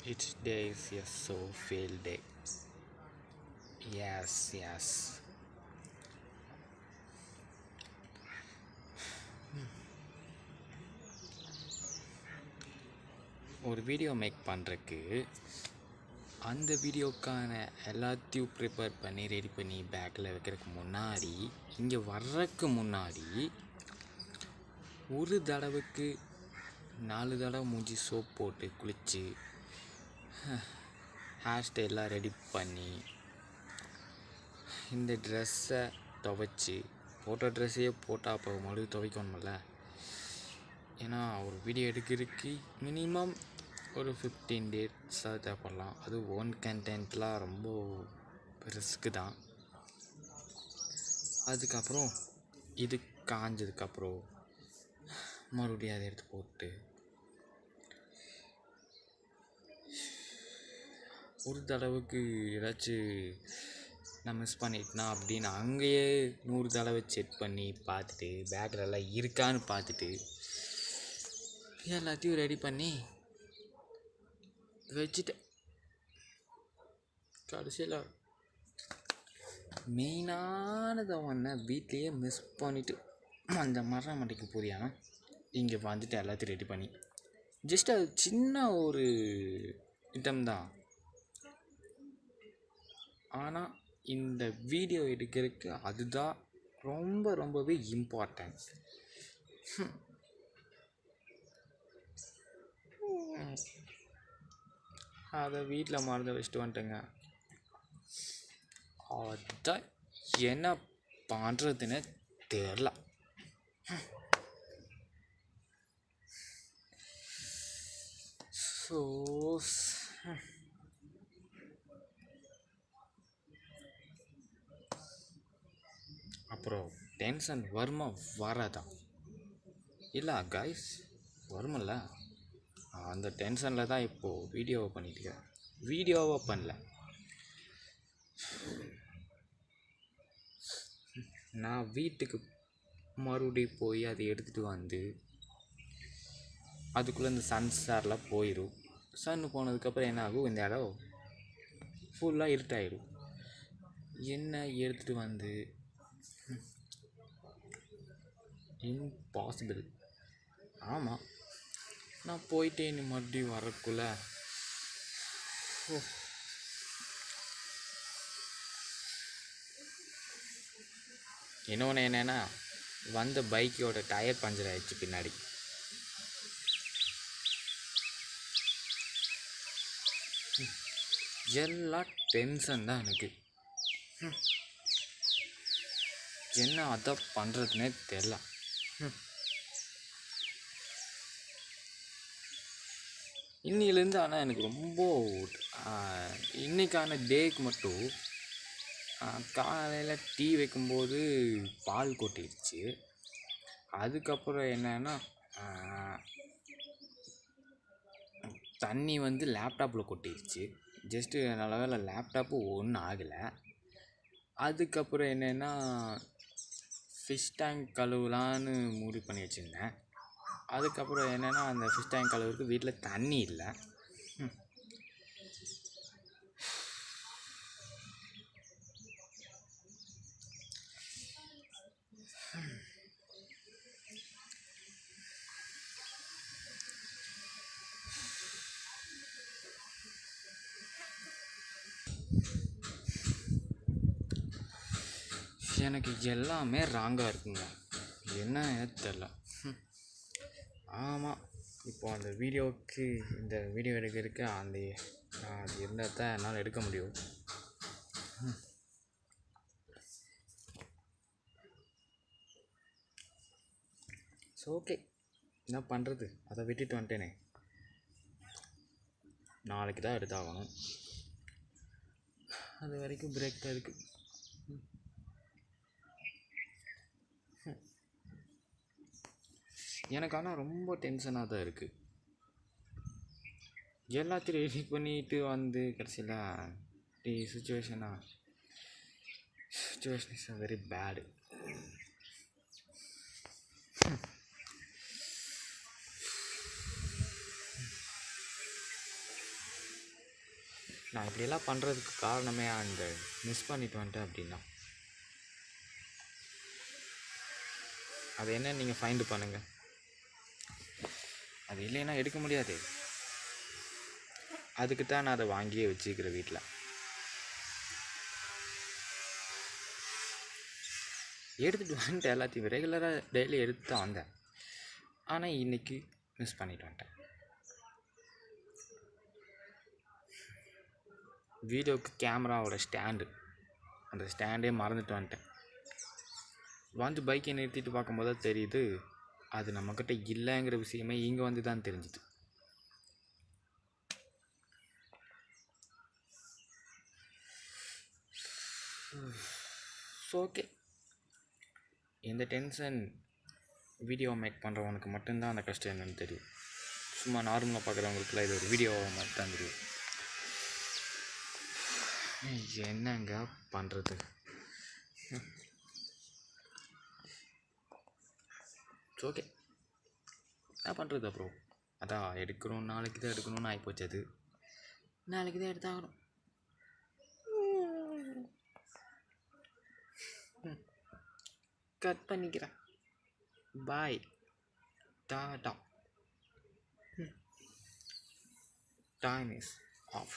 Each day is a so field day. Yes. ஒரு video make பண்ணுறக்கு அந்த வீடியோக்கான எல்லாத்தையும் ப்ரிப்பேர் பண்ணி ரெடி பண்ணி பேக்கில் வைக்கிறதுக்கு முன்னாடி இங்கே வர்றதுக்கு முன்னாடி ஒரு தடவைக்கு 4 தடவை மூஞ்சி சோப் போட்டு குளித்து ஹேர் ஸ்டைல்லாம் ரெடி பண்ணி இந்த ட்ரெஸ்ஸை துவைச்சி போட்ட ட்ரெஸ்ஸையே போட்டால் அப்போ மறுபடியும் துவைக்கணுமில்ல. ஏன்னா ஒரு வீடியோ எடுக்கிறதுக்கு மினிமம் ஒரு 15 டேஸாக தேவைப்படலாம். அது ஓன் கண்டென்ட்லாம் ரொம்ப ரிஸ்க்கு தான். அதுக்கப்புறம் இது காஞ்சதுக்கப்புறம் மறுபடியும் அதை எடுத்து போட்டு ஒரு தடவைக்கு ஏதாச்சும் நான் மிஸ் பண்ணிட்டேனா அப்படின்னு அங்கேயே 100 தடவை செக் பண்ணி பார்த்துட்டு பேக்கில் எல்லாம் இருக்கான்னு பார்த்துட்டு எல்லாத்தையும் ரெடி பண்ணி வச்சுட்டேன். கடைசியில் மெயினானதை ஒன்று வீட்லேயே மிஸ் பண்ணிவிட்டு அந்த மண்டைக்கு புரியாம இங்கே வந்துட்டு எல்லாத்தையும் ரெடி பண்ணி ஜஸ்ட் அது சின்ன ஒரு ஐட்டம் தான். ஆனால் இந்த வீடியோ எடுக்கிறதுக்கு அதுதான் ரொம்பவே இம்பார்ட்டன்ட். அதை வீட்டில் மறந்து வச்சுட்டு வந்துட்டேங்க. அதான் என்ன பண்ணுறதுன்னு தெரில. ஸோ அப்புறம் டென்ஷன் வருமா வராதா? இல்லை கைஸ், வருமில்ல. அந்த டென்ஷனில் தான் இப்போது வீடியோவை பண்ணிட்டுருக்கேன். வீடியோவை பண்ணல, நான் வீட்டுக்கு மறுபடியும் போய் அதை எடுத்துகிட்டு வந்து அதுக்குள்ளே இந்த சன்சார்லாம் போயிடும். சன்னு போனதுக்கப்புறம் என்ன ஆகும், இந்த இடம் ஃபுல்லாக இருட்டாயிடும். என்ன எடுத்துகிட்டு வந்து இம்பாசிபிள். ஆமாம், நான் போயிட்டே இன்னும் மறுபடியும் வரக்குள்ள இன்னொன்று என்னென்னா, வந்த பைக்கோட டயர் பஞ்சர் ஆயிடுச்சு பின்னாடி. எல்லாம் டென்ஷன் தான் எனக்கு. என்ன அதை பண்ணுறதுனே தெரில. இன்னிலேருந்து ஆனால் எனக்கு ரொம்ப இன்றைக்கான டேக்கு மட்டும் காலையில் டீ வைக்கும்போது பால் கொட்டிடுச்சு. அதுக்கப்புறம் என்னன்னா தண்ணி வந்து லேப்டாப்பில் கொட்டிடுச்சு. ஜஸ்ட்டு நல்ல வேளை லேப்டாப்பு ஒன்றும் ஆகலை. அதுக்கப்புறம் என்னென்னா ஃபிஷ் டேங்க் கழுவலான்னு முடிவு பண்ணி வச்சுருந்தேன். அதுக்கப்புறம் என்னென்னா அந்த ஃபிஷ் டேங்க் கழுவுறதுக்கு வீட்டில் தண்ணி இல்லை. எனக்கு எல்லாமே ராங்காக இருக்குங்க, என்ன தெரில. ஆமாம், இப்போ அந்த வீடியோவுக்கு இந்த வீடியோ எடுக்கிறதுக்கு அந்த அது இருந்தால் தான் என்னால் எடுக்க முடியும். ஸோ ஓகே, என்ன பண்ணுறது, அதை விட்டுட்டு வந்துட்டேனே. நாளைக்கு தான் எடுத்தாகணும். அது வரைக்கும் பிரேக் தான் இருக்குது. எனக்கு ஆனால் ரொம்ப டென்ஷனாக தான் இருக்குது. எல்லாத்தையும் ரெடி பண்ணிட்டு வந்து கடைசியில் சுச்சுவேஷன் இஸ் வெரி பேடு. நான் இப்படியெல்லாம் பண்ணுறதுக்கு காரணமே அந்த மிஸ் பண்ணிட்டு வந்துட்டேன் அப்படின்னா அது என்ன நீங்கள் ஃபைண்டு பண்ணுங்கள். அது இல்லைன்னா எடுக்க முடியாது. அதுக்கு தான் நான் அதை வாங்கியே வச்சுக்கிறேன் வீட்டில். எடுத்துகிட்டு வந்துட்டு எல்லாத்தையும் ரெகுலராக டெய்லி எடுத்து தான் வந்தேன். ஆனால் இன்றைக்கி மிஸ் பண்ணிட்டு வந்துட்டேன். வீடியோவுக்கு கேமராவோட ஸ்டாண்டு, அந்த ஸ்டாண்டே மறந்துட்டு வந்துட்டேன். வந்து பைக்கை நிறுத்திட்டு பார்க்கும்போது தான் தெரியுது அது நம்மக்கிட்ட இல்லைங்கிற விஷயமே இங்கே வந்து தான் தெரிஞ்சுது. ஸோ ஓகே, இந்த டென்ஷன் வீடியோ மேக் பண்ணுறவனுக்கு மட்டும்தான் அந்த கஷ்டம் என்னன்னு தெரியும். சும்மா நார்மலாக பார்க்குறவங்களுக்குலாம் இது ஒரு வீடியோவை மட்டும் தான் தெரியும். என்னங்க பண்ணுறது? ஓகே, என்ன பண்ணுறது அப்புறம்? அதான் எடுக்கிறோம், நாளைக்கு தான் எடுக்கணும்னு ஆகிப்போச்சு. அது நாளைக்கு தான் எடுத்தாகணும். கட் பண்ணிக்கிறேன். Bye, tata. Time is of.